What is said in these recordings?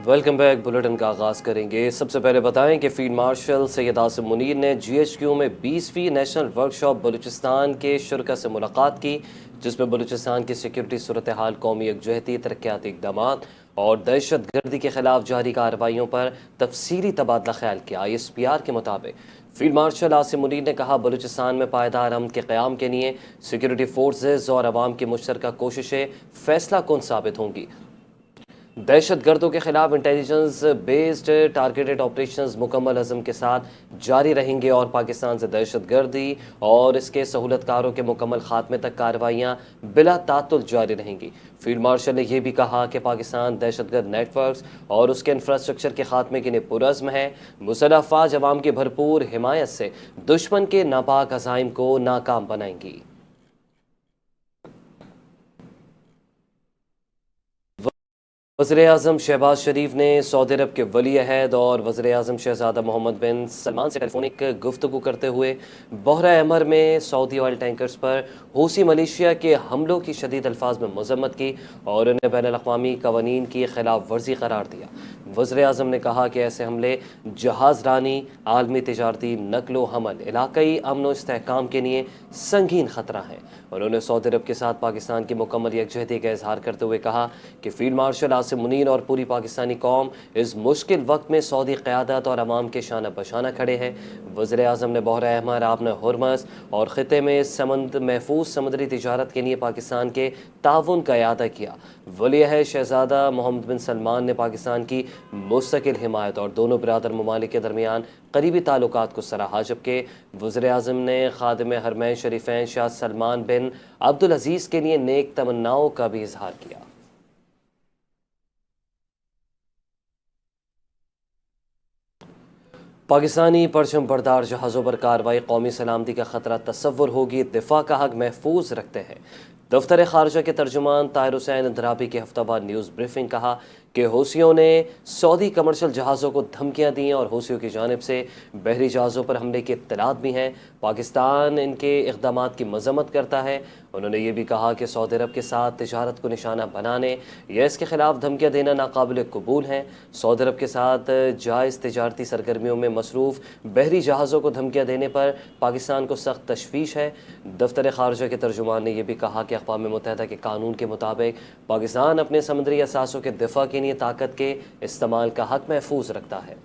Welcome back. Bulletin کا آغاز کریں گے۔ سب سے پہلے بتائیں کہ فیلڈ مارشل سید عاصم منیر نے جی ایچ کیو میں 20ویں نیشنل ورکشاپ بلوچستان کے شرکاء سے ملاقات کی، جس میں بلوچستان کی سیکیورٹی صورتحال، قومی یکجہتی، ترقیاتی اقدامات اور دہشت گردی کے خلاف جاری کارروائیوں پر تفصیلی تبادلہ خیال کیا۔ آئی ایس پی آر کے مطابق فیلڈ مارشل عاصم منیر نے کہا، بلوچستان میں پائیدار امن کے قیام کے لیے سیکیورٹی فورسز اور عوام کی مشترکہ کوششیں فیصلہ کن ثابت ہوں گی۔ دہشت گردوں کے خلاف انٹیلیجنس بیسڈ ٹارگیٹڈ آپریشنز مکمل عزم کے ساتھ جاری رہیں گے اور پاکستان سے دہشت گردی اور اس کے سہولت کاروں کے مکمل خاتمے تک کارروائیاں بلا تعطل جاری رہیں گی۔ فیلڈ مارشل نے یہ بھی کہا کہ پاکستان دہشت گرد نیٹ ورکس اور اس کے انفراسٹرکچر کے خاتمے کے لیے پرعزم ہے۔ مسلح افواج عوام کی بھرپور حمایت سے دشمن کے ناپاک عزائم کو ناکام بنائیں گی۔ وزیراعظم شہباز شریف نے سعودی عرب کے ولی عہد اور وزیراعظم شہزادہ محمد بن سلمان سے ٹیلیفونک گفتگو کرتے ہوئے بحیرہ احمر میں سعودی آئل ٹینکرز پر حوثی ملیشیا کے حملوں کی شدید الفاظ میں مذمت کی اور انہیں بین الاقوامی قوانین کی خلاف ورزی قرار دیا۔ وزیراعظم نے کہا کہ ایسے حملے جہاز رانی، عالمی تجارتی نقل و حمل، علاقائی امن و استحکام کے لیے سنگین خطرہ ہیں۔ انہوں نے سعودی عرب کے ساتھ پاکستان کی مکمل یکجہتی کا اظہار کرتے ہوئے کہا کہ فیلڈ مارشل عاصم منیر اور پوری پاکستانی قوم اس مشکل وقت میں سعودی قیادت اور عوام کے شانہ بشانہ کھڑے ہیں۔ وزیراعظم نے بحیرہ احمر، آبن ہرمز اور خطے میں محفوظ سمندری تجارت کے لیے پاکستان کے تعاون کا اعادہ کیا۔ ولی عہد شہزادہ محمد بن سلمان نے پاکستان کی مستقل حمایت اور دونوں برادر ممالک کے درمیان قریبی تعلقات کو سراہا، جبکہ وزیراعظم نے خادم حرمین شریفین شاہ سلمان بن عبدالعزیز کے لیے نیک تمناؤں کا بھی اظہار کیا۔ پاکستانی پرچم بردار جہازوں پر کارروائی قومی سلامتی کا خطرہ تصور ہوگی، دفاع کا حق محفوظ رکھتے ہیں۔ دفتر خارجہ کے ترجمان طاہر حسین اندرابی کی ہفتہ وار نیوز بریفنگ کہا کہ حوثیوں نے سعودی کمرشل جہازوں کو دھمکیاں دیں اور حوثیوں کی جانب سے بحری جہازوں پر حملے کی اطلاعات بھی ہیں۔ پاکستان ان کے اقدامات کی مذمت کرتا ہے۔ انہوں نے یہ بھی کہا کہ سعودی عرب کے ساتھ تجارت کو نشانہ بنانے یا اس کے خلاف دھمکیاں دینا ناقابل قبول ہیں۔ سعودی عرب کے ساتھ جائز تجارتی سرگرمیوں میں مصروف بحری جہازوں کو دھمکیاں دینے پر پاکستان کو سخت تشویش ہے۔ دفتر خارجہ کے ترجمان نے یہ بھی کہا کہ اقوام متحدہ کے قانون کے مطابق پاکستان اپنے سمندری اثاثوں کے دفاع کے لیے طاقت کے استعمال کا حق محفوظ رکھتا ہے۔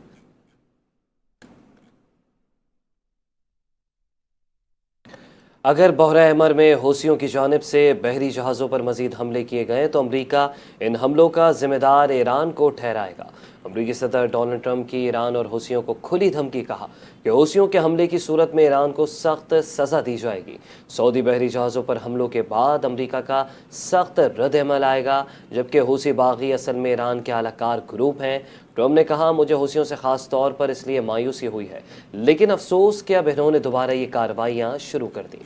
اگر بحیرہ احمر میں حوثیوں کی جانب سے بحری جہازوں پر مزید حملے کیے گئے تو امریکہ ان حملوں کا ذمہ دار ایران کو ٹھہرائے گا۔ امریکی صدر ڈونلڈ ٹرمپ کی ایران اور حوثیوں کو کھلی دھمکی، کہا کہ حوثیوں کے حملے کی صورت میں ایران کو سخت سزا دی جائے گی۔ سعودی بحری جہازوں پر حملوں کے بعد امریکہ کا سخت رد عمل آئے گا، جبکہ حوثی باغی اصل میں ایران کے اعلی کار گروپ ہیں۔ ٹرمپ نے کہا، مجھے حوثیوں سے خاص طور پر اس لیے مایوسی ہوئی ہے، لیکن افسوس کہ اب انہوں نے دوبارہ یہ کارروائیاں شروع کر دیں۔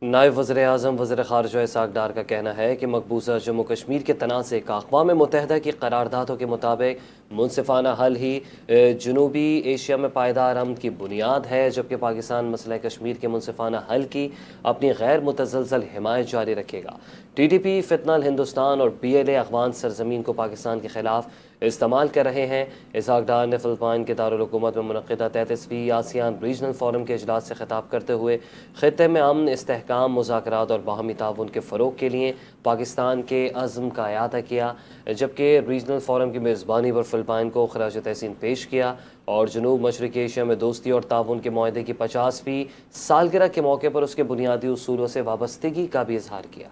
نائب وزیر اعظم وزیر خارجہ اسحاق ڈار کا کہنا ہے کہ مقبوضہ جموں کشمیر کے تنازع کا اقوام متحدہ کی قراردادوں کے مطابق منصفانہ حل ہی جنوبی ایشیا میں پائیدار امن کی بنیاد ہے، جبکہ پاکستان مسئلہ کشمیر کے منصفانہ حل کی اپنی غیر متزلزل حمایت جاری رکھے گا۔ ٹی ڈی پی، فتنہ الہندوستان اور پی ایل اے افغان سرزمین کو پاکستان کے خلاف استعمال کر رہے ہیں۔ اسحاق ڈار نے فلپائن کے دارالحکومت میں منعقدہ 33ویں آسیان ریجنل فورم کے اجلاس سے خطاب کرتے ہوئے خطے میں امن، استحکام، مذاکرات اور باہمی تعاون کے فروغ کے لیے پاکستان کے عزم کا اعادہ کیا، جبکہ ریجنل فورم کی میزبانی پر فلپائن کو خراج تحسین پیش کیا اور جنوب مشرقی ایشیا میں دوستی اور تعاون کے معاہدے کی 50ویں سالگرہ کے موقع پر اس کے بنیادی اصولوں سے وابستگی کا بھی اظہار کیا۔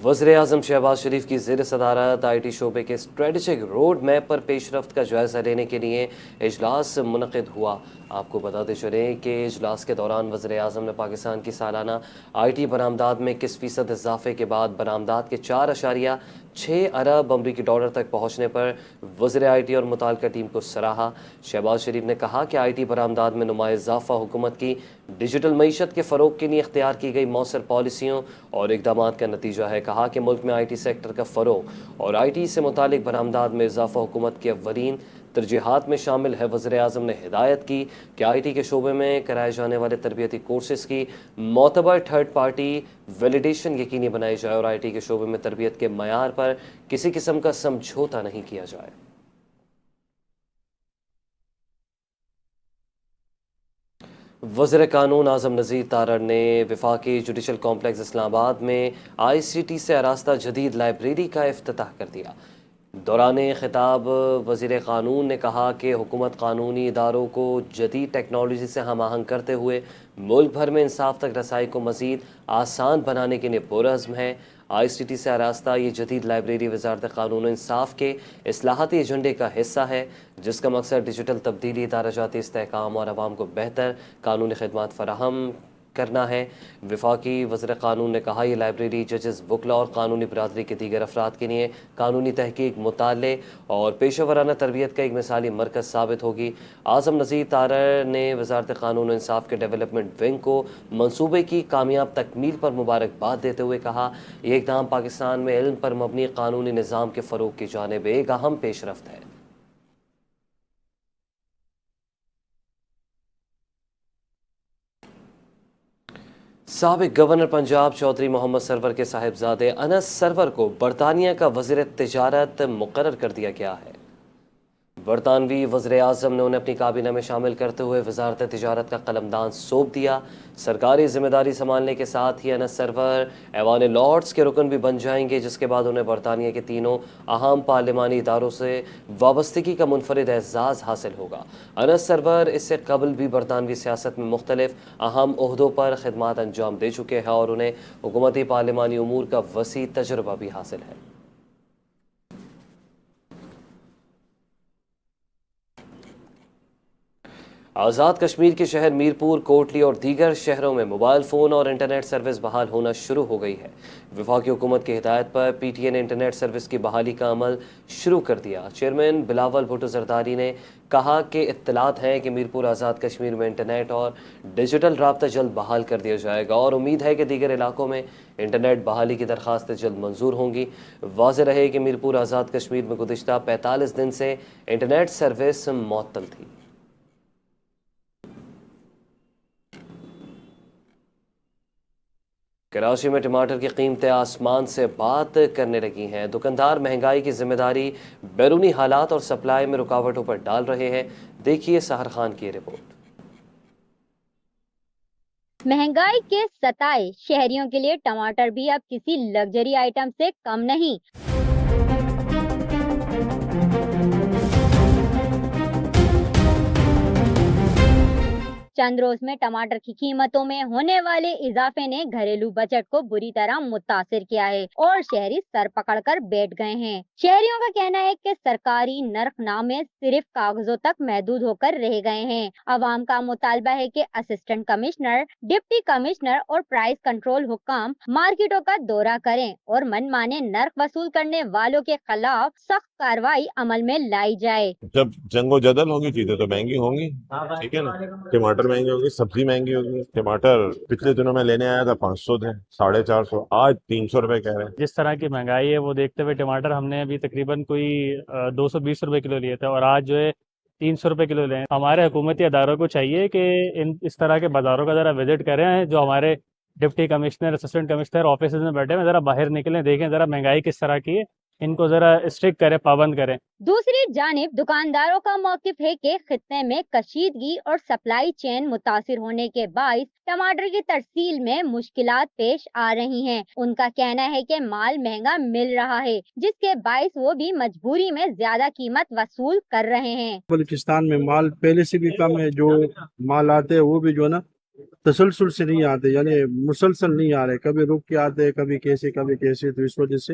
وزیر اعظم شہباز شریف کی زیر صدارت آئی ٹی شعبے کے اسٹریٹجک روڈ میپ پر پیش رفت کا جائزہ لینے کے لیے اجلاس منعقد ہوا۔ آپ کو بتاتے چلیں کہ اجلاس کے دوران وزیر اعظم نے پاکستان کی سالانہ آئی ٹی برآمدات میں 21% اضافے کے بعد برآمدات کے 4.6 ارب امریکی ڈالر تک پہنچنے پر وزیر آئی ٹی اور متعلقہ ٹیم کو سراہا۔ شہباز شریف نے کہا کہ آئی ٹی برآمدات میں نمایاں اضافہ حکومت کی ڈیجیٹل معیشت کے فروغ کے لیے اختیار کی گئی مؤثر پالیسیوں اور اقدامات کا نتیجہ ہے۔ کہا کہ ملک میں آئی ٹی سیکٹر کا فروغ اور آئی ٹی سے متعلق برآمدات میں اضافہ حکومت کی اولین ترجیحات میں شامل ہے۔ وزیر اعظم نے ہدایت کی کہ آئی ٹی کے شعبے میں کرائے جانے والے تربیتی کورسز کی معتبر تھرڈ پارٹی ویلیڈیشن یقینی بنائی جائے اور آئی ٹی کے شعبے میں تربیت کے معیار پر کسی قسم کا سمجھوتا نہیں کیا جائے۔ وزیر قانون اعظم نذیر تارڑ نے وفاقی جوڈیشل کمپلیکس اسلام آباد میں آئی سی ٹی سے آراستہ جدید لائبریری کا افتتاح کر دیا۔ دوران خطاب وزیر قانون نے کہا کہ حکومت قانونی اداروں کو جدید ٹیکنالوجی سے ہم آہنگ کرتے ہوئے ملک بھر میں انصاف تک رسائی کو مزید آسان بنانے کے لیے پرعزم ہے۔ آئی سی ٹی سے آراستہ یہ جدید لائبریری وزارت قانون و انصاف کے اصلاحاتی ایجنڈے کا حصہ ہے، جس کا مقصد ڈیجیٹل تبدیلی، ادارہ جاتی استحکام اور عوام کو بہتر قانونی خدمات فراہم کرنا ہے۔ وفاقی وزیر قانون نے کہا یہ لائبریری ججز، وکلاء اور قانونی برادری کے دیگر افراد کے لیے قانونی تحقیق، مطالعے اور پیشہ ورانہ تربیت کا ایک مثالی مرکز ثابت ہوگی۔ اعظم نذیر تارڑ نے وزارت قانون و انصاف کے ڈیولپمنٹ ونگ کو منصوبے کی کامیاب تکمیل پر مبارکباد دیتے ہوئے کہا یہ اقدام پاکستان میں علم پر مبنی قانونی نظام کے فروغ کی جانب ایک اہم پیش رفت ہے۔ سابق گورنر پنجاب چودھری محمد سرور کے صاحبزادے انس سرور کو برطانیہ کا وزیر تجارت مقرر کر دیا گیا ہے۔ برطانوی وزیر اعظم نے انہیں اپنی کابینہ میں شامل کرتے ہوئے وزارت تجارت کا قلمدان سونپ دیا۔ سرکاری ذمہ داری سنبھالنے کے ساتھ ہی انس سرور ایوان لارڈز کے رکن بھی بن جائیں گے، جس کے بعد انہیں برطانیہ کے تینوں اہم پارلیمانی اداروں سے وابستگی کا منفرد اعزاز حاصل ہوگا۔ انس سرور اس سے قبل بھی برطانوی سیاست میں مختلف اہم عہدوں پر خدمات انجام دے چکے ہیں اور انہیں حکومتی پارلیمانی امور کا وسیع تجربہ بھی حاصل ہے۔ آزاد کشمیر کے شہر میرپور، کوٹلی اور دیگر شہروں میں موبائل فون اور انٹرنیٹ سروس بحال ہونا شروع ہو گئی ہے۔ وفاقی حکومت کی ہدایت پر پی ٹی اے نے انٹرنیٹ سروس کی بحالی کا عمل شروع کر دیا۔ چیئرمین بلاول بھٹو زرداری نے کہا کہ اطلاعات ہیں کہ میرپور آزاد کشمیر میں انٹرنیٹ اور ڈیجیٹل رابطہ جلد بحال کر دیا جائے گا اور امید ہے کہ دیگر علاقوں میں انٹرنیٹ بحالی کی درخواستیں جلد منظور ہوں گی۔ واضح رہے کہ میرپور آزاد کشمیر میں گزشتہ 45 دن سے انٹرنیٹ سروس معطل تھی۔ کراچی میں ٹماٹر کی قیمتیں آسمان سے بات کرنے لگی ہیں۔ دکاندار مہنگائی کی ذمہ داری بیرونی حالات اور سپلائی میں رکاوٹوں پر ڈال رہے ہیں۔ دیکھیے سحر خان کی رپورٹ۔ مہنگائی کے ستائے شہریوں کے لیے ٹماٹر بھی اب کسی لگژری آئٹم سے کم نہیں۔ چند روز میں ٹماٹر کی قیمتوں میں ہونے والے اضافے نے گھریلو بجٹ کو بری طرح متاثر کیا ہے اور شہری سر پکڑ کر بیٹھ گئے ہیں۔ شہریوں کا کہنا ہے کہ سرکاری نرخ نامے صرف کاغذوں تک محدود ہو کر رہ گئے ہیں۔ عوام کا مطالبہ ہے کہ اسسٹنٹ کمشنر، ڈپٹی کمشنر اور پرائس کنٹرول حکام مارکیٹوں کا دورہ کریں اور من مانے نرخ وصول کرنے والوں کے خلاف سخت کارروائی عمل میں لائی جائے۔ جب جنگ و جدل ہوگی چیزیں تو مہنگی ہوں گی، ٹھیک ہے نا۔ ٹماٹر مہنگی ہوگی، سبزی مہنگی ہوگی۔ ٹماٹر پچھلے دنوں میں لینے آیا تھا 500 تھے، 450، آج 300 روپے کہہ رہے ہیں۔ جس طرح کی مہنگائی ہے وہ دیکھتے ہوئے ٹماٹر ہم نے ابھی تقریباً کوئی 220 روپے کلو لیے تھے اور آج جو ہے 300 روپے کلو لیں۔ ہمارے حکومتی اداروں کو چاہیے کہ اس طرح کے بازاروں کا ذرا وزٹ کریں، جو ہمارے deputy commissioner, assistant commissioner offices میں بیٹھے ہیں، ذرا باہر نکلیں، دیکھیں ذرا مہنگائی کس طرح کی ہے، ان کو ذرا اسٹرکٹ کریں، پابند کریں۔ دوسری جانب دکانداروں کا موقف ہے کہ خطے میں کشیدگی اور سپلائی چین متاثر ہونے کے باعث ٹماٹر کی ترسیل میں مشکلات پیش آ رہی ہیں۔ ان کا کہنا ہے کہ مال مہنگا مل رہا ہے، جس کے باعث وہ بھی مجبوری میں زیادہ قیمت وصول کر رہے ہیں۔ بلوچستان میں مال پہلے سے بھی کم ہے، جو مال آتے ہیں وہ بھی جو ہے نا تسلسل سے نہیں آتے، یعنی مسلسل نہیں آ رہے، کبھی رک کے آتے کبھی کیسے، تو اس وجہ سے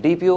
DPO